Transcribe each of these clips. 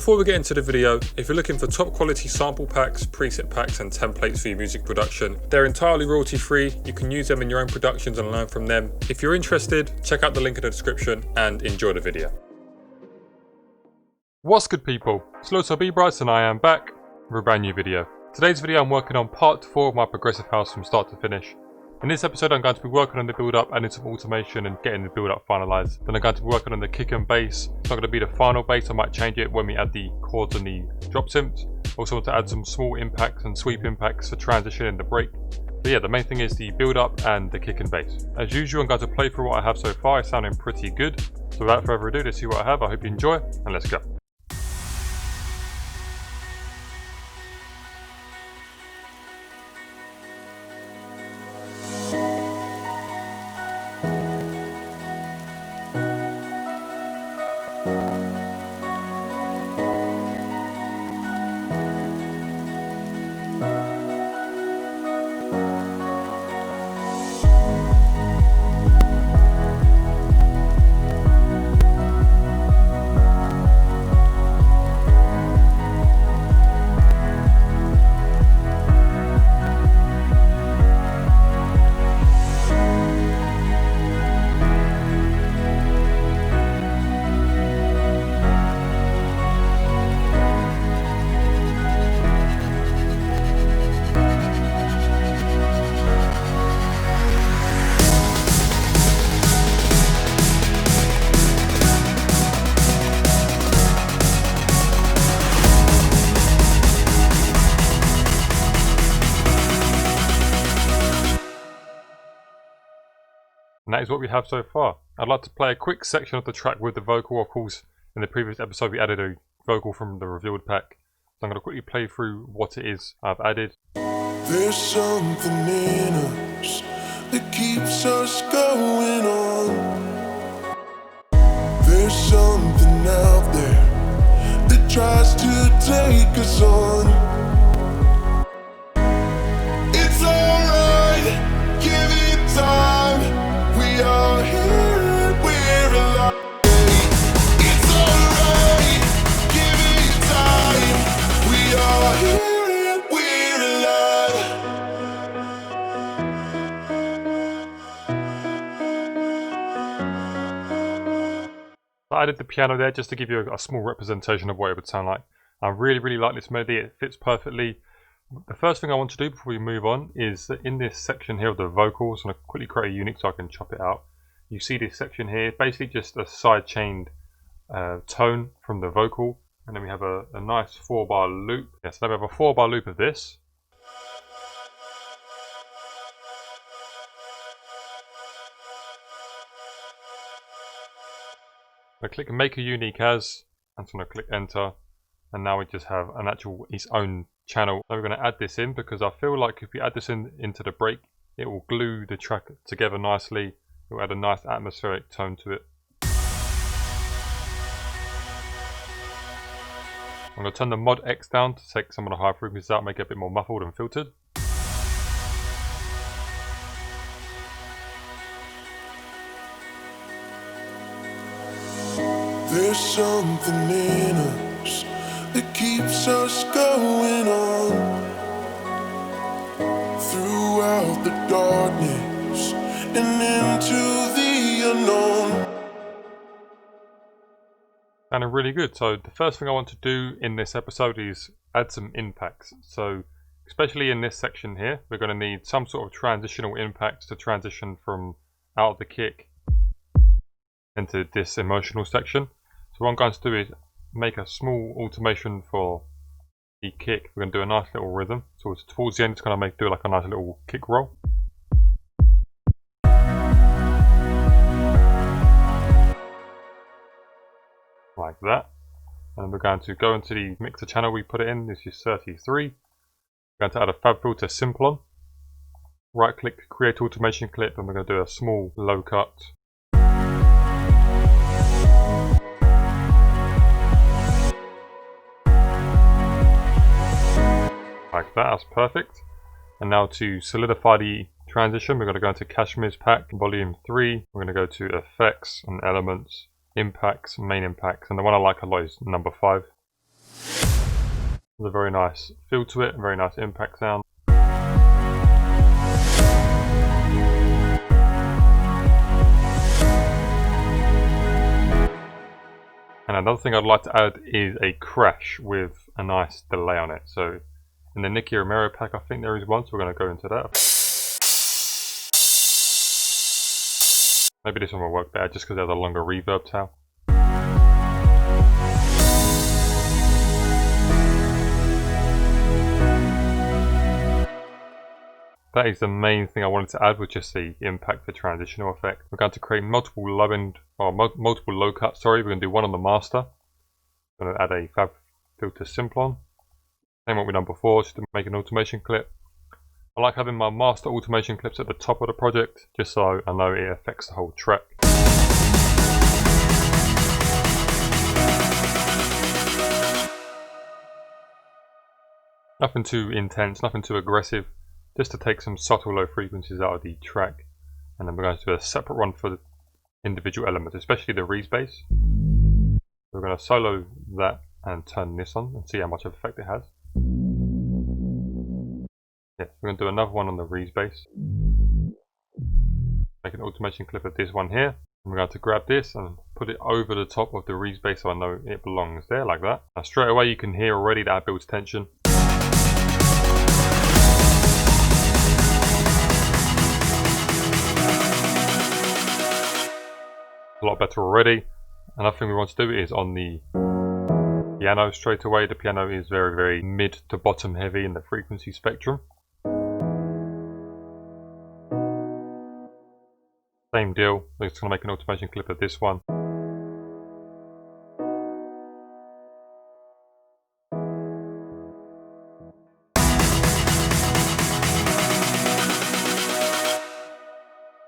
Before we get into the video, if you're looking for top quality sample packs, preset packs and templates for your music production, they're entirely royalty free. You can use them in your own productions and learn from them. If you're interested, check out the link in the description and enjoy the video. What's good people, it's Loto bbrights and I am back with a brand new video. Today's video I'm working on part 4 of my progressive house from start to finish. In this episode I'm going to be working on the build up, adding some automation and getting the build up finalised. Then I'm going to be working on the kick and bass. It's not going to be the final bass, I might change it when we add the chords and the drop synths. Also want to add some small impacts and sweep impacts for transition and the break. So yeah, the main thing is the build up and the kick and bass. As usual I'm going to play through what I have so far, it's sounding pretty good. So without further ado, let's see what I have. I hope you enjoy and let's go. And that is what we have so far. I'd like to play a quick section of the track with the vocal. Of course, in the previous episode we added a vocal from the revealed pack. So I'm going to quickly play through what it is I've added. There's something in us that keeps us going on. There's something out there that tries to take us on. It's alright, give it time. We are here, we're alive. It's alright, give it time. We are here, we're alive. I added the piano there just to give you a small representation of what it would sound like. I really like this melody, it fits perfectly. The first thing I want to do before we move on is that in this section here of the vocals, I'm going to quickly create a unit so I can chop it out. You see this section here, basically just a side chained tone from the vocal, and then we have a nice 4-bar loop. Yes, so then we have a 4-bar loop of this. I click make a unique as, and so I'm going to click enter, and now we just have an actual its own channel. So we're going to add this in because I feel like if we add this into the break, it will glue the track together nicely. It will add a nice atmospheric tone to it. I'm going to turn the mod X down to take some of the high frequencies out, make it a bit more muffled and filtered. There's something in us that keeps us going on throughout the darkness and into the unknown. Sounding really good. So the first thing I want to do in this episode is add some impacts. So especially in this section here, we're going to need some sort of transitional impacts to transition from out of the kick into this emotional section. So what I'm going to do is make a small automation for the kick. We're going to do a nice little rhythm. So towards the end, it's going to do like a nice little kick roll. Like that. And we're going to go into the mixer channel we put it in. This is 33. We're going to add a fab filter simple on. Right click, create automation clip, and we're going to do a small low cut. Like that, that's perfect. And now to solidify the transition, we're going to go into Kashmir's pack, volume 3. We're going to go to effects and elements, impacts, main impacts, and the one I like a lot is number 5. There's a very nice feel to it, a very nice impact sound. And another thing I'd like to add is a crash with a nice delay on it. So in the Nicky Romero pack, I think there is one, so we're going to go into that. Maybe this one will work better just because it has a longer reverb tail. That is the main thing I wanted to add, was just the impact, the transitional effect. We're going to create multiple low end, or multiple low cuts, sorry. We're going to do one on the master. We're going to add a Fab Filter Simplon. Same what we've done before, just to make an automation clip. I like having my master automation clips at the top of the project, just so I know it affects the whole track. Nothing too intense, nothing too aggressive, just to take some subtle low frequencies out of the track. And then we're going to do a separate one for the individual elements, especially the Reese bass. We're going to solo that and turn this on and see how much of effect it has. Yeah, we're going to do another one on the Reese bass. Make an automation clip of this one here. And we're going to grab this and put it over the top of the Reese bass so I know it belongs there, like that. Now straight away you can hear already that builds tension. A lot better already. Another thing we want to do is on the piano straight away. The piano is very, very mid to bottom heavy in the frequency spectrum. Same deal, we're just going to make an automation clip of this one.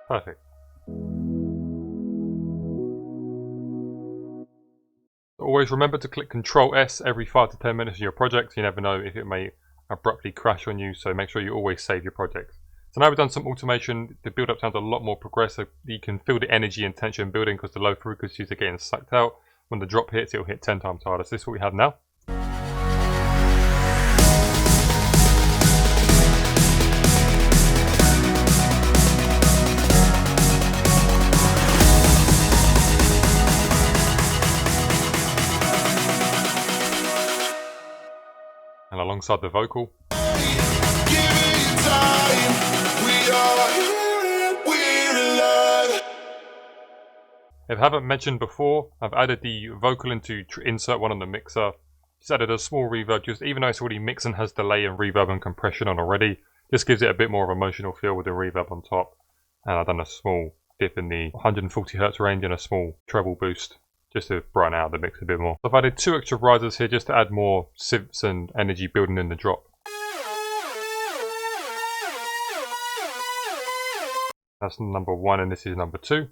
Perfect. Always remember to click Ctrl S every 5 to 10 minutes of your project. You never know if it may abruptly crash on you, so make sure you always save your projects. So now we've done some automation, the build up sounds a lot more progressive. You can feel the energy and tension building because the low frequencies are getting sucked out. When the drop hits, it'll hit 10 times harder. So this is what we have now. And alongside the vocal. If I haven't mentioned before, I've added the vocal into insert one on the mixer. Just added a small reverb, just even though it's already mixed and has delay and reverb and compression on already, just gives it a bit more of an emotional feel with the reverb on top. And I've done a small dip in the 140 Hz range and a small treble boost, just to brighten out the mix a bit more. I've added 2 extra risers here just to add more synths and energy building in the drop. That's number 1 and this is number 2.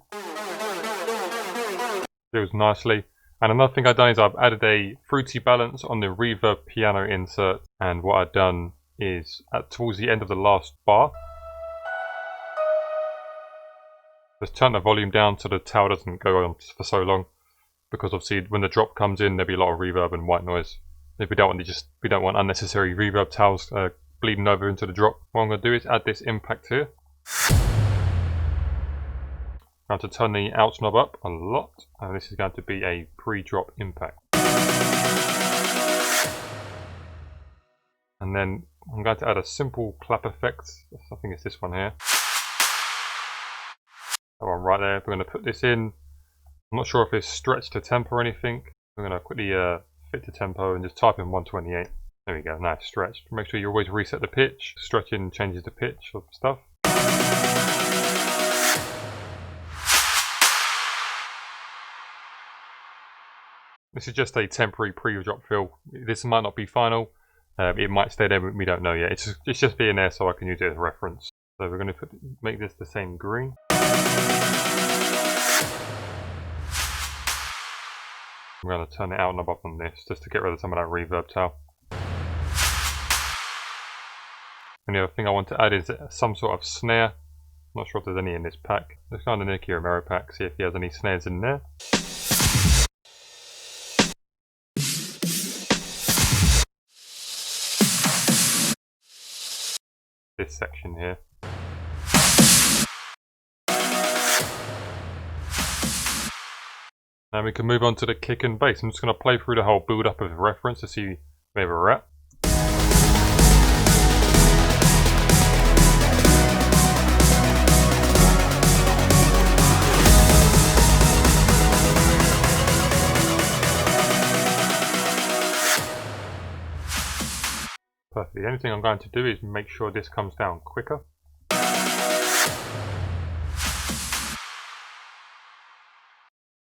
Feels nicely. And another thing I've done is I've added a fruity balance on the reverb piano insert, and what I've done is towards the end of the last bar, just turn the volume down so the tail doesn't go on for so long, because obviously when the drop comes in there'll be a lot of reverb and white noise. If we don't want unnecessary reverb tails bleeding over into the drop. What I'm going to do is add this impact here. I'm going to turn the outs knob up a lot, and this is going to be a pre-drop impact. And then I'm going to add a simple clap effect. I think it's this one here. That one right there. We're going to put this in. I'm not sure if it's stretched to tempo or anything. I'm going to quickly fit to tempo and just type in 128. There we go, now it's stretched. Make sure you always reset the pitch. Stretching changes the pitch of stuff. This is just a temporary pre-drop fill. This might not be final. It might stay there, but we don't know yet. It's just being there so I can use it as a reference. So we're going to make this the same green. I'm going to turn the out knob up on this just to get rid of some of that reverb tail. And the other thing I want to add is some sort of snare. I'm not sure if there's any in this pack. Let's go on the Nicky Romero pack, see if he has any snares in there. this section here. Now we can move on to the kick and bass. I'm just going to play through the whole build up as a reference to see where we're at. Perfect. The only thing I'm going to do is make sure this comes down quicker.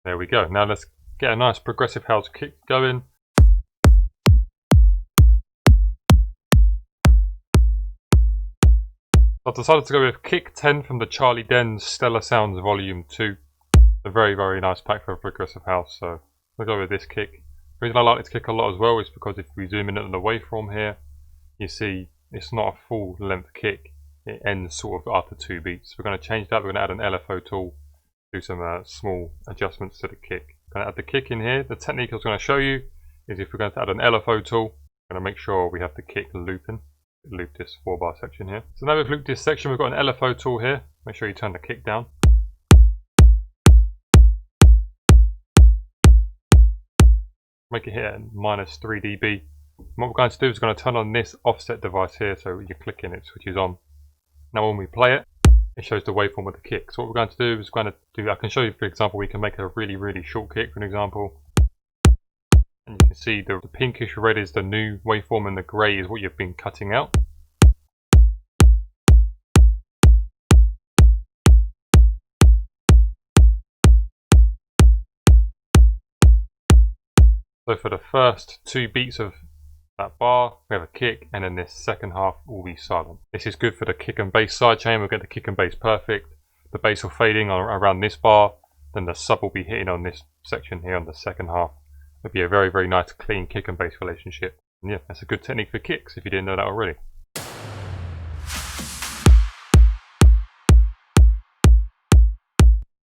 There we go. Now let's get a nice progressive house kick going. I've decided to go with Kick 10 from the Charlie Den's Stellar Sounds Volume 2. A very, very nice pack for a progressive house, so we'll go with this kick. The reason I like this kick a lot as well is because if we zoom in on the waveform here, you see it's not a full length kick. It ends sort of after 2 beats. We're going to change that. We're going to add an LFO tool, do some small adjustments to the kick. Going to add the kick in here. The technique I was going to show you is if we're going to add an LFO tool, we're going to make sure we have the kick looping. Loop this 4-bar section here. So now we've looped this section, we've got an LFO tool here. Make sure you turn the kick down. Make it hit at -3 dB. And what we're going to do is we're going to turn on this offset device here, so when you click in it switches on. Now when we play it, it shows the waveform of the kick. So what we're going to do is I can show you, for example, we can make a really, really short kick, for an example. And you can see the pinkish red is the new waveform and the grey is what you've been cutting out. So for the first 2 beats of that bar, we have a kick, and then this second half will be silent. This is good for the kick and bass sidechain. We'll get the kick and bass perfect. The bass will fade in around this bar, then the sub will be hitting on this section here on the second half. It'll be a very, very nice clean kick and bass relationship. And yeah, that's a good technique for kicks if you didn't know that already.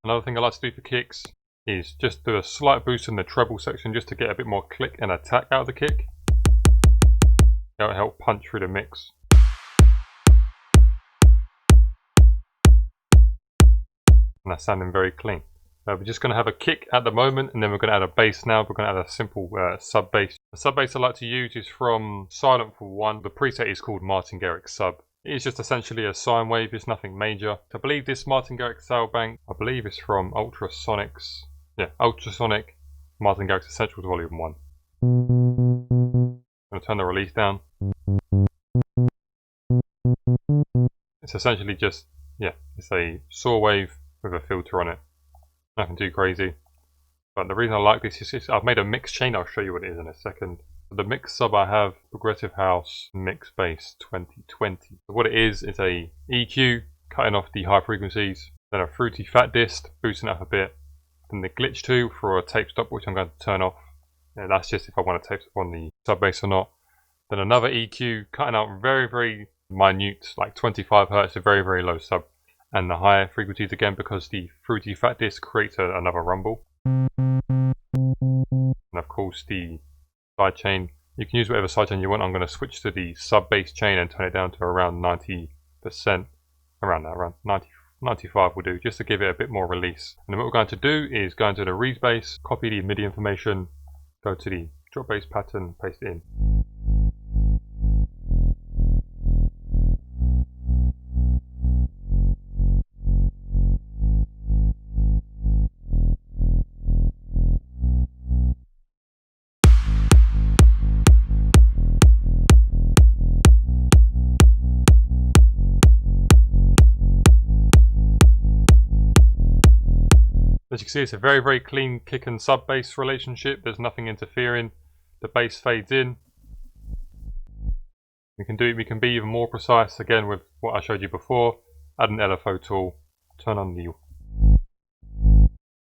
Another thing I like to do for kicks is just do a slight boost in the treble section just to get a bit more click and attack out of the kick. That'll help punch through the mix. And that's sounding very clean. We're just going to have a kick at the moment, and then we're going to add a bass now. We're going to add a simple sub bass. The sub bass I like to use is from Silent for One. The preset is called Martin Garrix Sub. It is just essentially a sine wave, it's nothing major. I believe this Martin Garrix Sail Bank, I believe it's from Ultrasonic Martin Garrix Essentials Volume 1. I'm going to turn the release down. It's essentially just, it's a saw wave with a filter on it. Nothing too crazy. But the reason I like this is I've made a mix chain. I'll show you what it is in a second. The mix sub I have Progressive House Mix Bass 2020. So what it is a EQ cutting off the high frequencies, then a fruity fat disc boosting up a bit, then the glitch 2 for a tape stop which I'm going to turn off. And that's just if I want to tape stop on the sub bass or not. Then another EQ cutting out very, very minute, like 25 Hz, a very, very low sub. And the higher frequencies again because the fruity fat disc creates another rumble. And of course the sidechain, you can use whatever sidechain you want. I'm going to switch to the sub bass chain and turn it down to around 90%, around 95 will do, just to give it a bit more release. And then what we're going to do is go into the reed bass, copy the MIDI information, go to the drop bass pattern, paste it in. As you can see, it's a very, very clean kick and sub bass relationship. There's nothing interfering. The bass fades in. We can be even more precise again with what I showed you before. Add an LFO tool, turn on the.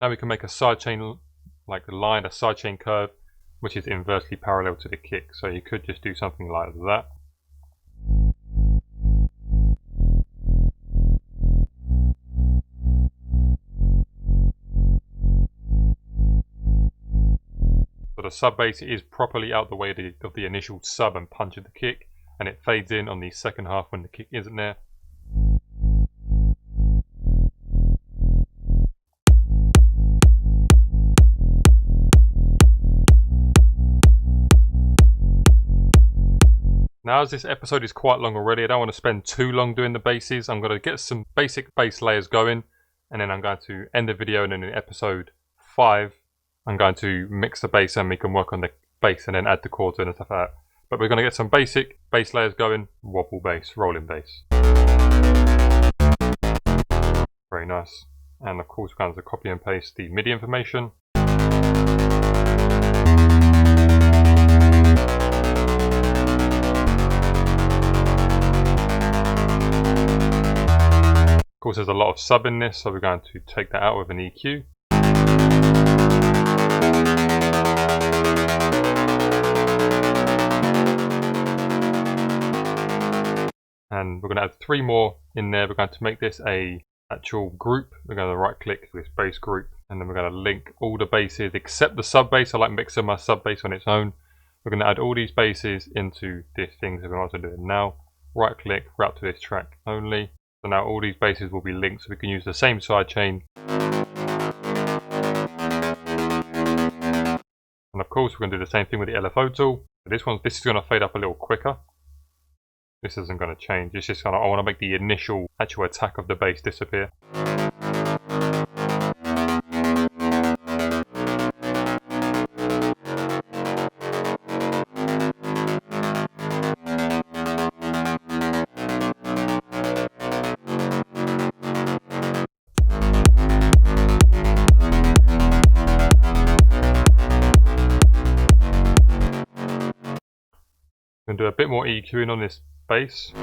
Now we can make a sidechain, like a line, a sidechain curve, which is inversely parallel to the kick. So you could just do something like that. The sub bass is properly out the way of the initial sub and punch of the kick. and it fades in on the second half when the kick isn't there. Now, as this episode is quite long already, I don't want to spend too long doing the basses. I'm going to get some basic bass layers going, and then I'm going to end the video, and then in episode 5, I'm going to mix the bass and we can work on the bass and then add the chords in and stuff like that. But we're going to get some basic bass layers going, wobble bass, rolling bass. Very nice. And of course, we're going to copy and paste the MIDI information. Of course, there's a lot of sub in this, so we're going to take that out with an EQ. And we're going to add 3 more in there. We're going to make this a actual group. We're going to right click this bass group, and then we're going to link all the basses except the sub bass. I like mixing my sub bass on its own. We're going to add all these basses into this thing, so we might as well do it now. Right click, route to this track only. So now all these basses will be linked, so we can use the same sidechain. And of course, we're going to do the same thing with the LFO tool. This is going to fade up a little quicker. This isn't going to change. It's just I want to make the initial actual attack of the bass disappear. I'm going to do a bit more EQing on this bass.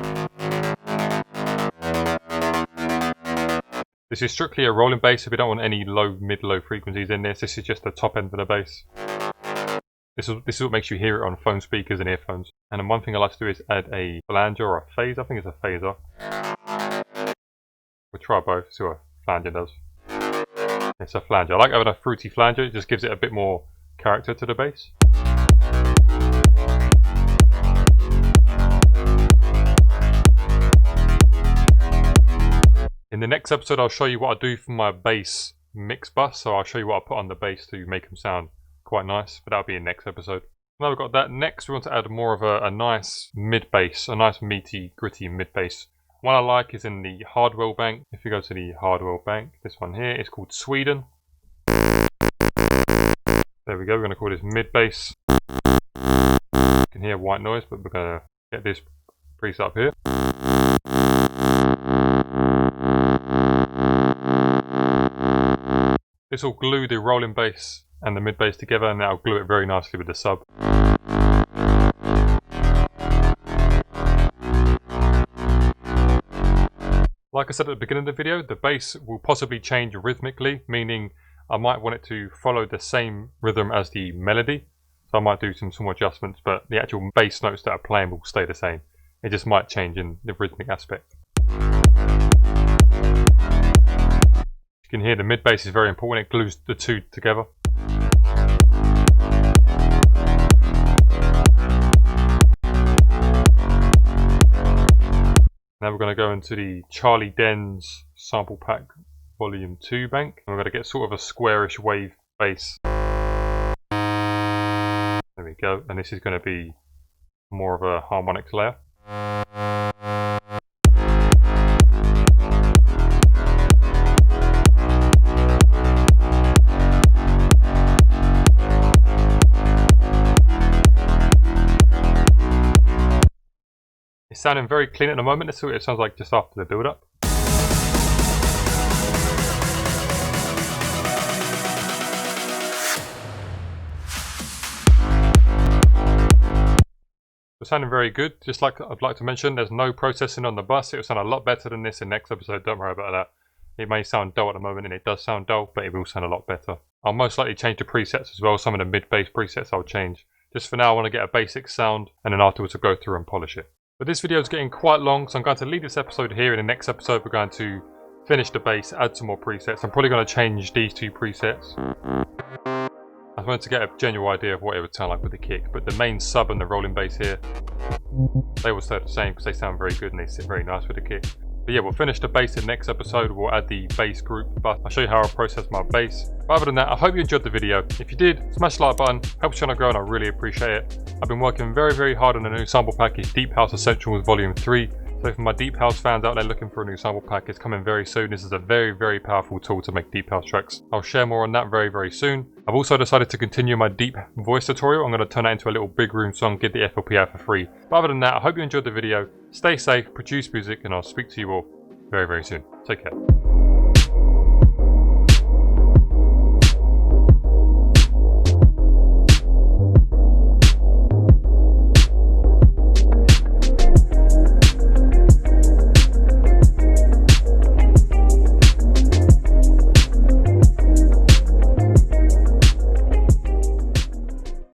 This is strictly a rolling bass, so we don't want any low, mid-low frequencies in this. This is just the top end of the bass. This is what makes you hear it on phone speakers and earphones. And then one thing I like to do is add a flanger or a phaser. I think it's a phaser. We'll try both, see what a flanger does. It's a flanger. I like having a fruity flanger, it just gives it a bit more character to the bass. In the next episode, I'll show you what I do for my bass mix bus. So I'll show you what I put on the bass to make them sound quite nice. But that'll be in the next episode. Now we've got that. Next, we want to add more of a nice mid bass, a nice meaty, gritty mid bass. One I like is in the Hardwell bank. If you go to the Hardwell bank, this one here is called Sweden. There we go. We're going to call this mid bass. You can hear white noise, but we're going to get this preset up here. This will glue the rolling bass and the mid bass together, and that'll glue it very nicely with the sub. Like I said at the beginning of the video, the bass will possibly change rhythmically, meaning I might want it to follow the same rhythm as the melody. So I might do some small adjustments, but the actual bass notes that are playing will stay the same. It just might change in the rhythmic aspect. You can hear the mid bass is very important, it glues the two together. Now we're going to go into the Charlie Den's Sample Pack Volume 2 bank. And we're going to get sort of a squarish wave bass. There we go, and this is going to be more of a harmonics layer. It's sounding very clean at the moment. Let's see what it sounds like just after the build up. It's sounding very good. Just like I'd like to mention, there's no processing on the bus. It will sound a lot better than this in next episode. Don't worry about that. It may sound dull at the moment, and it does sound dull, but it will sound a lot better. I'll most likely change the presets as well. Some of the mid-bass presets I'll change. Just for now, I want to get a basic sound, and then afterwards I'll go through and polish it. But this video is getting quite long, so I'm going to leave this episode here. In the next episode, we're going to finish the bass, add some more presets. I'm probably going to change these two presets. I wanted to get a general idea of what it would sound like with the kick, but the main sub and the rolling bass here, they will stay the same because they sound very good and they sit very nice with the kick. But yeah, we'll finish the bass in the next episode. We'll add the bass group, but I'll show you how I process my bass. But other than that, I hope you enjoyed the video. If you did, smash the like button, helps the channel grow and I really appreciate it. I've been working very, very hard on a new sample package, Deep House Essentials Volume 3. So for my Deep House fans out there looking for a new sample pack, it's coming very soon. This is a very, very powerful tool to make Deep House tracks. I'll share more on that very, very soon. I've also decided to continue my deep voice tutorial. I'm going to turn that into a little big room song, get the FLP out for free. But other than that, I hope you enjoyed the video. Stay safe, produce music, and I'll speak to you all very, very soon. Take care.